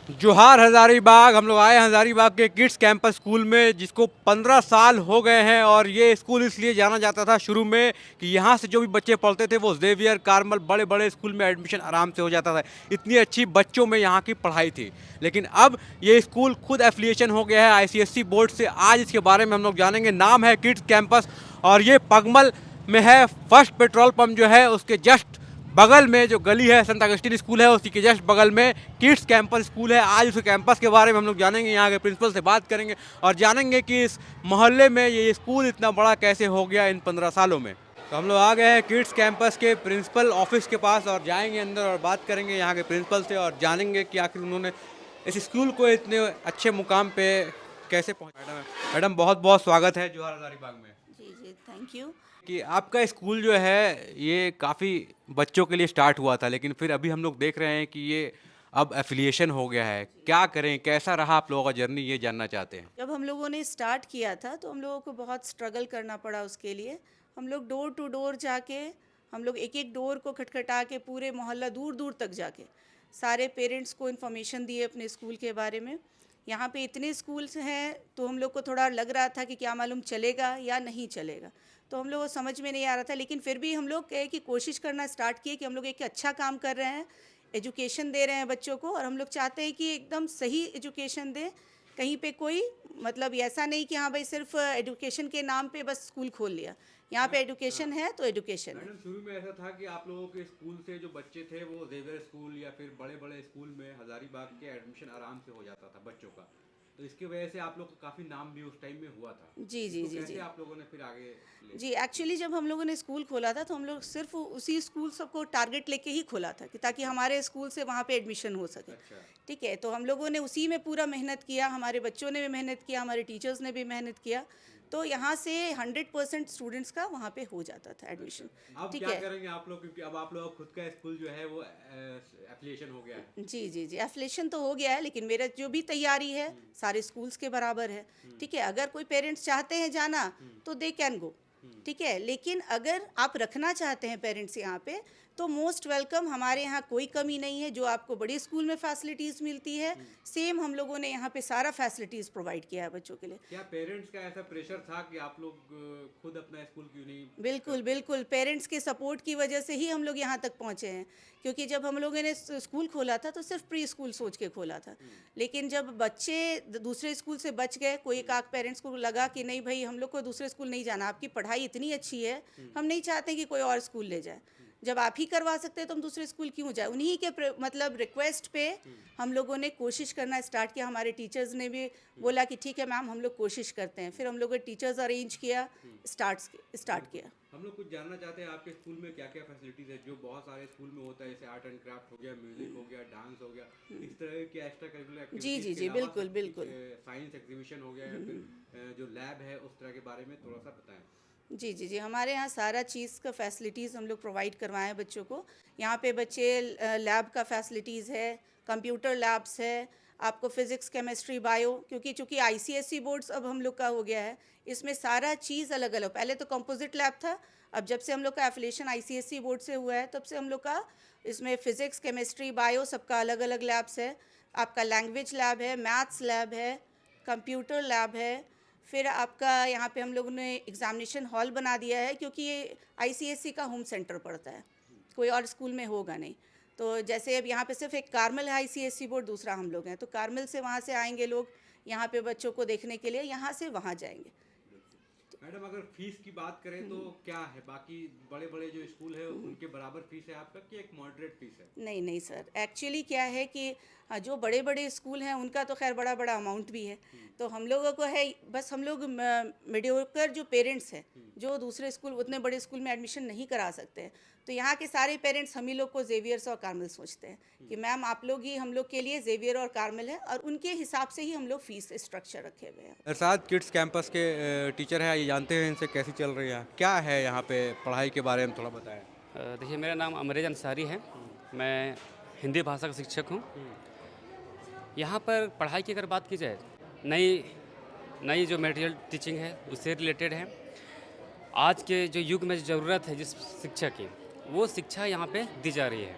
जोहार हज़ारीबाग। हम लोग आए हैं हज़ारीबाग के किड्स कैंपस स्कूल में, जिसको 15 साल हो गए हैं। और ये स्कूल इसलिए जाना जाता था शुरू में कि यहाँ से जो भी बच्चे पढ़ते थे वो जेवियर, कार्मल, बड़े बड़े स्कूल में एडमिशन आराम से हो जाता था। इतनी अच्छी बच्चों में यहाँ की पढ़ाई थी। लेकिन अब ये स्कूल खुद एफिलिएशन हो गया है ICSE बोर्ड से। आज इसके बारे में हम लोग जानेंगे। नाम है किड्स कैंपस और ये पगमल में है। फर्स्ट पेट्रोल पंप जो है उसके जस्ट बगल में जो गली है संत अगस्टिन स्कूल है, उसी के जस्ट बगल में किड्स कैंपस स्कूल है। आज उस कैंपस के बारे में हम लोग जानेंगे, यहाँ के प्रिंसिपल से बात करेंगे और जानेंगे कि इस मोहल्ले में ये स्कूल इतना बड़ा कैसे हो गया इन 15 सालों में। तो हम लोग आ गए हैं किड्स कैंपस के प्रिंसिपल ऑफिस के पास और जाएंगे अंदर और बात करेंगे यहाँ के प्रिंसिपल से और जानेंगे कि आखिर उन्होंने इस स्कूल को इतने अच्छे मुकाम पे कैसे पहुँचा। मैडम बहुत बहुत स्वागत है जोहार हज़ारीबाग में। जी जी, थैंक यू। कि आपका स्कूल जो है ये काफ़ी बच्चों के लिए स्टार्ट हुआ था, लेकिन फिर अभी हम लोग देख रहे हैं कि ये अब एफिलिएशन हो गया है। क्या करें, कैसा रहा आप लोगों का जर्नी, ये जानना चाहते हैं। जब हम लोगों ने स्टार्ट किया था तो हम लोगों को बहुत स्ट्रगल करना पड़ा उसके लिए। हम लोग डोर टू डोर जाके, हम लोग एक एक डोर को खटखटा के पूरे मोहल्ला दूर दूर तक जाके सारे पेरेंट्स को इन्फॉर्मेशन दिए अपने स्कूल के बारे में। यहाँ पे इतने स्कूल्स हैं तो हम लोग को थोड़ा लग रहा था कि क्या मालूम चलेगा या नहीं चलेगा, तो हम लोग को समझ में नहीं आ रहा था। लेकिन फिर भी हम लोग कहे कि कोशिश करना स्टार्ट किए कि हम लोग एक अच्छा काम कर रहे हैं, एजुकेशन दे रहे हैं बच्चों को, और हम लोग चाहते हैं कि एकदम सही एजुकेशन दें। कहीं पे कोई मतलब ऐसा नहीं कि हाँ भाई सिर्फ एजुकेशन के नाम पे बस स्कूल खोल लिया। यहाँ पे एजुकेशन है तो एजुकेशन है। मैडम शुरू में ऐसा था कि आप लोगों के स्कूल से जो बच्चे थे वो जेवियर स्कूल या फिर बड़े बड़े स्कूल में हज़ारीबाग के एडमिशन आराम से हो जाता था बच्चों का। तो इसकी वजह से आप लोग का काफ़ी नाम भी उस टाइम में हुआ था। जी जी इसको जी कैसे जी आप लोगों ने फिर आगे ले। जी। एक्चुअली जब हम लोगों ने स्कूल खोला था तो हम लोग सिर्फ उसी स्कूल सबको टारगेट लेके ही खोला था कि ताकि हमारे स्कूल से वहाँ पे एडमिशन हो सके। अच्छा। ठीक है, तो हम लोगों ने उसी में पूरा मेहनत किया, हमारे बच्चों ने भी मेहनत किया, हमारे टीचर्स ने भी मेहनत किया। तो यहाँ से 100% स्टूडेंट्स का वहाँ पे हो जाता था एडमिशन। अब ठीक क्या है। करेंगे आप लोग, क्योंकि अब आप लोग का खुद का स्कूल जो है वो एफिलिएशन हो गया है। जी जी जी, एफिलिएशन तो हो गया है, लेकिन मेरा जो भी तैयारी है सारे स्कूल्स के बराबर है। ठीक है, अगर कोई पेरेंट्स चाहते हैं जाना तो दे कैन गो। ठीक है, लेकिन अगर आप रखना चाहते हैं पेरेंट्स यहाँ पे तो मोस्ट वेलकम। हमारे यहाँ कोई कमी नहीं है। जो आपको बड़े स्कूल में फैसिलिटीज़ मिलती है, सेम हम लोगों ने यहाँ पे सारा फैसिलिटीज़ प्रोवाइड किया है बच्चों के लिए। क्या पेरेंट्स का ऐसा प्रेशर था कि आप लोग खुद अपना स्कूल क्यों नहीं बिल्कुल करते? बिल्कुल, पेरेंट्स के सपोर्ट की वजह से ही हम लोग यहाँ तक पहुँचे हैं। क्योंकि जब हम लोगों ने स्कूल खोला था तो सिर्फ प्री स्कूल सोच के खोला था। लेकिन जब बच्चे दूसरे स्कूल से बच गए, कोई एक आध पेरेंट्स को लगा कि नहीं भाई हम लोग को दूसरे स्कूल नहीं जाना, आपकी पढ़ाई इतनी अच्छी है, हम नहीं चाहते कि कोई और स्कूल ले जाए। जब आप ही करवा सकते हैं तो हम दूसरे स्कूल क्यों जाए। उन्हीं के मतलब रिक्वेस्ट पे हम लोगों ने कोशिश करना स्टार्ट किया। हमारे टीचर्स ने भी बोला कि ठीक है मैम, हम लोग कोशिश करते हैं। फिर हम लोगों ने टीचर्स अरेंज किया, स्टार्ट किया। हम लोग कुछ जानना चाहते हैं आपके स्कूल में क्या क्या फैसिलिटीज है, जो बहुत सारे स्कूल में होता है, जैसे आर्ट एंड क्राफ्ट हो गया, म्यूजिक हो गया, डांस हो गया। इस तरह की एक्स्ट्रा करिकुलर जी एक्टिविटीज जी के जी, अलावा बिल्कुल बिल्कुल। साइंस एग्जीबिशन हो गया या फिर जो लैब है उस तरह के बारे में थोड़ा सा बताएं। जी जी जी, हमारे यहाँ सारा चीज़ का फैसिलिटीज़ हम लोग प्रोवाइड करवाएं बच्चों को। यहाँ पे बच्चे लैब का फैसिलिटीज़ है, कंप्यूटर लैब्स है, आपको फिज़िक्स केमिस्ट्री बायो, क्योंकि चूँकि ICSE बोर्ड्स अब हम लोग का हो गया है, इसमें सारा चीज़ अलग अलग। पहले तो कंपोजिट लैब था, अब जब से हम लोग का एफिलिएशन ICSE बोर्ड से हुआ है तब से हम लोग का इसमें फ़िज़िक्स केमिस्ट्री बायो सबका अलग अलग लैब्स है। आपका लैंग्वेज लैब है, मैथ्स लैब है, कंप्यूटर लैब है। फिर आपका यहाँ पे हम लोगों ने एग्ज़ामिनेशन हॉल बना दिया है, क्योंकि ये ICSE का होम सेंटर पड़ता है, कोई और स्कूल में होगा नहीं। तो जैसे अब यहाँ पे सिर्फ एक कार्मल है ICSE बोर्ड, दूसरा हम लोग हैं, तो कार्मल से वहाँ से आएंगे लोग यहाँ पे बच्चों को देखने के लिए, यहाँ से वहाँ जाएंगे। मैडम अगर फीस की बात करें तो क्या है, बाकी बड़े बड़े जो स्कूल है उनके बराबर फीस है आपका कि एक मॉडरेट फीस है? नहीं नहीं सर, एक्चुअली क्या है कि जो बड़े बड़े स्कूल हैं उनका तो खैर बड़ा बड़ा अमाउंट भी है। तो हम लोगों को है बस, हम लोग मीडियोकर जो पेरेंट्स हैं जो दूसरे स्कूल उतने बड़े स्कूल में एडमिशन नहीं करा सकते हैं, तो यहाँ के सारे पेरेंट्स हम ही लोग को जेवियर्स और कार्मल सोचते हैं कि मैम आप लोग ही हम लोग के लिए जेवियर और कार्मल है, और उनके हिसाब से ही हम लोग फीस स्ट्रक्चर रखे हुए हैं। अरसाद किड्स कैंपस के टीचर हैं, ये जानते हैं इनसे कैसी चल रही है, क्या है यहाँ पे पढ़ाई के बारे में थोड़ा बताएं। देखिए, मेरा नाम अमरेज अंसारी है। मैं हिंदी भाषा का शिक्षक हूँ। यहाँ पर पढ़ाई की अगर बात की जाए, नई नई जो मटेरियल टीचिंग है उससे रिलेटेड है। आज के जो युग में ज़रूरत है जिस शिक्षा की, वो शिक्षा यहाँ पे दी जा रही है।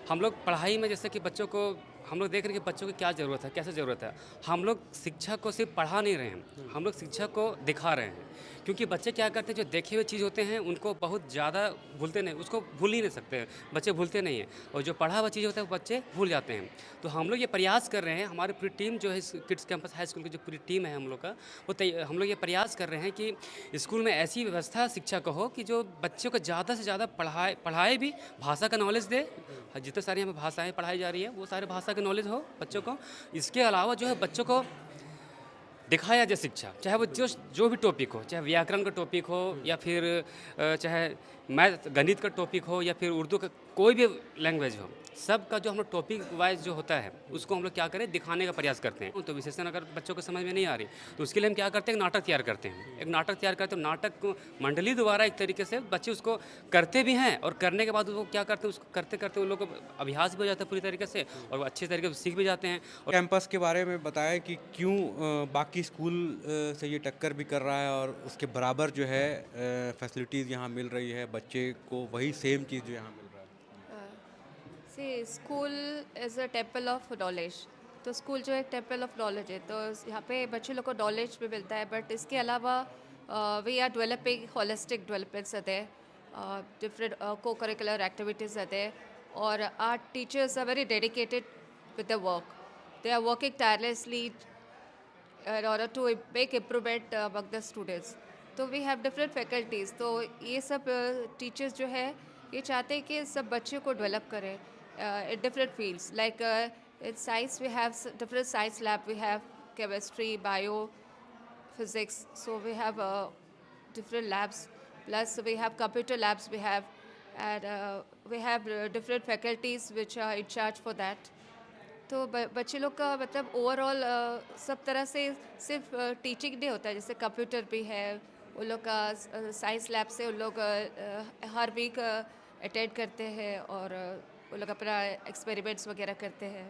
हम लोग पढ़ाई में जैसे कि बच्चों को हम लोग देख रहे हैं कि बच्चों की क्या ज़रूरत है, कैसे ज़रूरत है। हम लोग शिक्षा को सिर्फ पढ़ा नहीं रहे हैं, हम लोग शिक्षा को दिखा रहे हैं। क्योंकि बच्चे क्या करते हैं, जो देखे हुए चीज़ होते हैं उनको बहुत ज़्यादा भूलते नहीं, उसको भूल ही नहीं सकते हैं, बच्चे भूलते नहीं हैं। और जो पढ़ा हुआ चीज़ होता है वो बच्चे भूल जाते हैं। तो हम लोग ये प्रयास कर रहे हैं, हमारी पूरी टीम जो है इस किड्स कैंपस हाई स्कूल की जो पूरी टीम है हम लोग का, हम लोग ये प्रयास कर रहे हैं कि स्कूल में ऐसी व्यवस्था शिक्षा का हो कि जो बच्चों को ज़्यादा से ज़्यादा पढ़ाए भी, भाषा का नॉलेज दे। जितने सारी हमें भाषाएं पढ़ाई जा रही है वो सारे भाषा का नॉलेज हो बच्चों को। इसके अलावा जो है बच्चों को दिखाया जाए शिक्षा, चाहे वो जो भी टॉपिक हो, चाहे व्याकरण का टॉपिक हो या फिर चाहे मैथ गणित का टॉपिक हो या फिर उर्दू का कोई भी लैंग्वेज हो, सबका जो हम लोग टॉपिक वाइज जो होता है उसको हम लोग क्या करें, दिखाने का प्रयास करते हैं। तो विशेषण अगर बच्चों को समझ में नहीं आ रही तो उसके लिए हम क्या करते हैं, एक नाटक तैयार करते हैं। एक नाटक तैयार करते हैं, नाटक को मंडली द्वारा एक तरीके से बच्चे उसको करते भी हैं और करने के बाद वो क्या करते हैं, उसको करते करते उन लोग को अभ्यास भी हो जाता है पूरी तरीके से और वो अच्छी तरीके से सीख भी जाते हैं। कैंपस के बारे में बताएं कि क्यों बाकी स्कूल से ये टक्कर भी कर रहा है और उसके बराबर जो है फैसिलिटीज़ यहाँ मिल रही है बच्चे को, वही सेम चीज़ जो यहाँ मिल रहा है। See school is a temple of knowledge. तो स्कूल जो है एक टेम्पल ऑफ नॉलेज है, तो यहाँ पे बच्चे लोग को नॉलेज भी मिलता है। बट इसके अलावा we are developing holistic developments आते हैं, डिफरेंट को करिकुलर एक्टिविटीज़ आते हैं, और our teachers are very dedicated with the work. They are working tirelessly in order to make improvement among the students. तो we have different faculties. तो ये सब teachers जो है ये चाहते हैं कि सब बच्चों को डेवलप करें in different fields. Like in science we have different science lab. We have chemistry, bio, physics. So we have different labs. Plus we have computer labs. We have and we have different faculties which are in charge for that. तो बच्चे लोग का मतलब overall सब तरह से सिर्फ teaching नहीं होता है, जैसे कंप्यूटर भी है, उन लोग का साइंस लैब से उन लोग हर वीक अटेंड करते हैं और उन लोग अपना एक्सपेरिमेंट्स वगैरह करते हैं.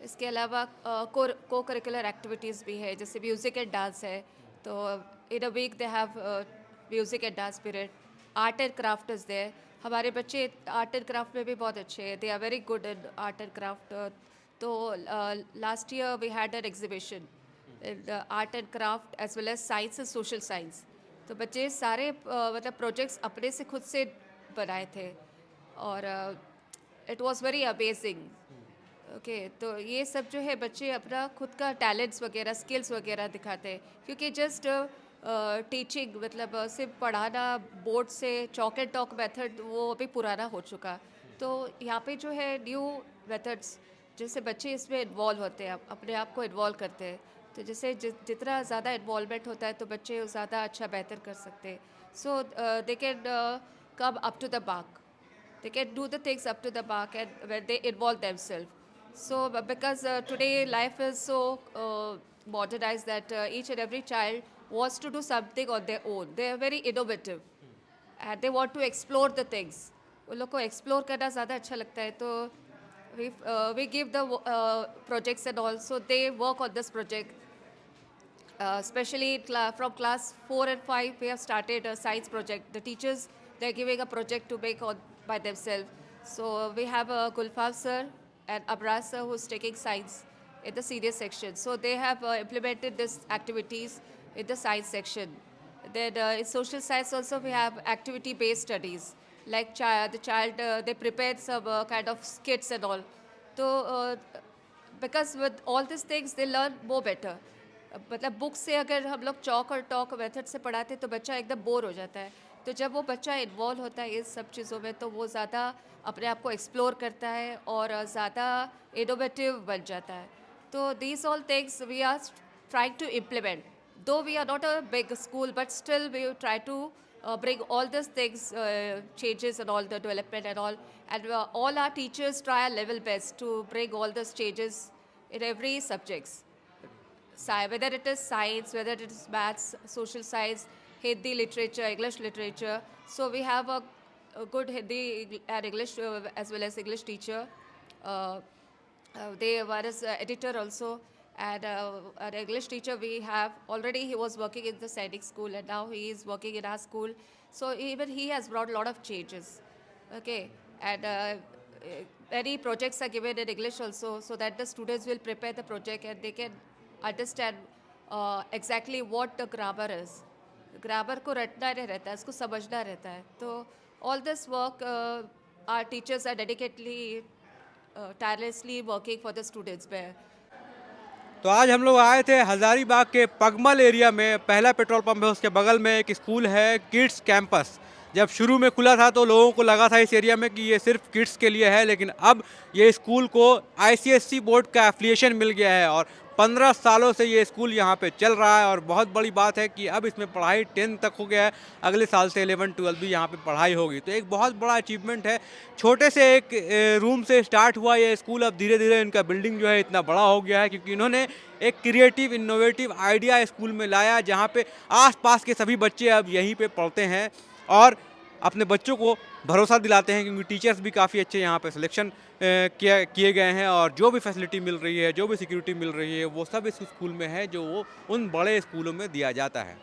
इसके अलावा को करिकुलर एक्टिविटीज़ भी है, जैसे म्यूज़िक एंड डांस है, तो in a week they have music and dance period. Art and craft is there. हमारे बच्चे आर्ट एंड क्राफ्ट में भी बहुत अच्छे हैं, they are very good in art and craft. तो last year we had an exhibition in art and craft as well as science and social science. तो बच्चे सारे मतलब प्रोजेक्ट्स अपने से खुद से बनाए थे और it was very amazing. Okay तो ये सब जो है बच्चे अपना खुद का टैलेंट्स वगैरह स्किल्स वगैरह दिखाते हैं, क्योंकि जस्ट टीचिंग मतलब सिर्फ पढ़ाना बोर्ड से चॉक एंड टॉक मेथड वो अभी पुराना हो चुका. तो यहाँ पे जो है न्यू मेथड्स जैसे बच्चे इसमें इन्वॉल्व होते हैं, अपने आप को इन्वॉल्व करते हैं. तो जैसे जितना ज़्यादा इन्वॉल्वमेंट होता है तो बच्चे ज़्यादा अच्छा बेहतर कर सकते हैं. So they can come up to the mark. They can do the things up to the mark and when they involve themselves. So because today life is so modernized that each and every child wants to do something on their own. They are very innovative and they want to explore the things. उन लोग को explore करना ज़्यादा अच्छा लगता है, तो we give the projects and all, so they work on this project. Especially from class 4 and 5, we have started a science project. The teachers, they're giving a project to make by themselves. So we have Gulfam sir and Abraz sir who's taking science in the senior section. So they have implemented these activities in the science section. Then in social science also we have activity-based studies. Like the child, they prepare some kind of skits and all. So because with all these things, they learn more better. मतलब book से अगर हम लोग chalk और talk method से पढ़ाते तो बच्चा एकदम बोर हो जाता है. तो जब वो बच्चा इन्वॉल्व होता है इस सब चीज़ों में तो वो ज़्यादा अपने आप को एक्सप्लोर करता है और ज़्यादा इनोवेटिव बन जाता है. तो these all things we are trying to implement. Though we are not a big school, but still we try to bring all these things, changes and all the development and all. And all our teachers try our level best to bring all these changes in every subjects. Whether it is science, whether it is maths, social science, Hindi literature, English literature. So we have a good Hindi and English as well as English teacher. They were as editor also. And an English teacher we have already, he was working in the Sainik school and now he is working in our school. So even he has brought a lot of changes. Okay, and any projects are given in English also, so that the students will prepare the project and they can understand exactly what the grammar is. Grammar को रटना नहीं रहता है, उसको समझना रहता है. तो all this work, our teachers are dedicatedly, tirelessly working for the students there. तो आज हम लोग आए थे हज़ारीबाग के पगमल एरिया में, पहला पेट्रोल पंप है उसके बगल में एक स्कूल है किड्स कैंपस। जब शुरू में खुला था तो लोगों को लगा था इस एरिया में कि ये सिर्फ किड्स के लिए है, लेकिन अब ये स्कूल को ICSE बोर्ड का एफिलिएशन मिल गया है और 15 सालों से ये स्कूल यहाँ पे चल रहा है। और बहुत बड़ी बात है कि अब इसमें पढ़ाई 10 तक हो गया है, अगले साल से 11-12 भी यहाँ पे पढ़ाई होगी, तो एक बहुत बड़ा अचीवमेंट है। छोटे से एक रूम से स्टार्ट हुआ ये स्कूल, अब धीरे धीरे इनका बिल्डिंग जो है इतना बड़ा हो गया है क्योंकि इन्होंने एक क्रिएटिव इनोवेटिव आइडिया स्कूल में लाया, जहाँ पे आसपास के सभी बच्चे अब यहीं पे पढ़ते हैं और अपने बच्चों को भरोसा दिलाते हैं, क्योंकि टीचर्स भी काफ़ी अच्छे यहाँ पे सिलेक्शन किए गए हैं और जो भी फैसिलिटी मिल रही है, जो भी सिक्योरिटी मिल रही है, वो सब इस स्कूल में है जो वो उन बड़े स्कूलों में दिया जाता है।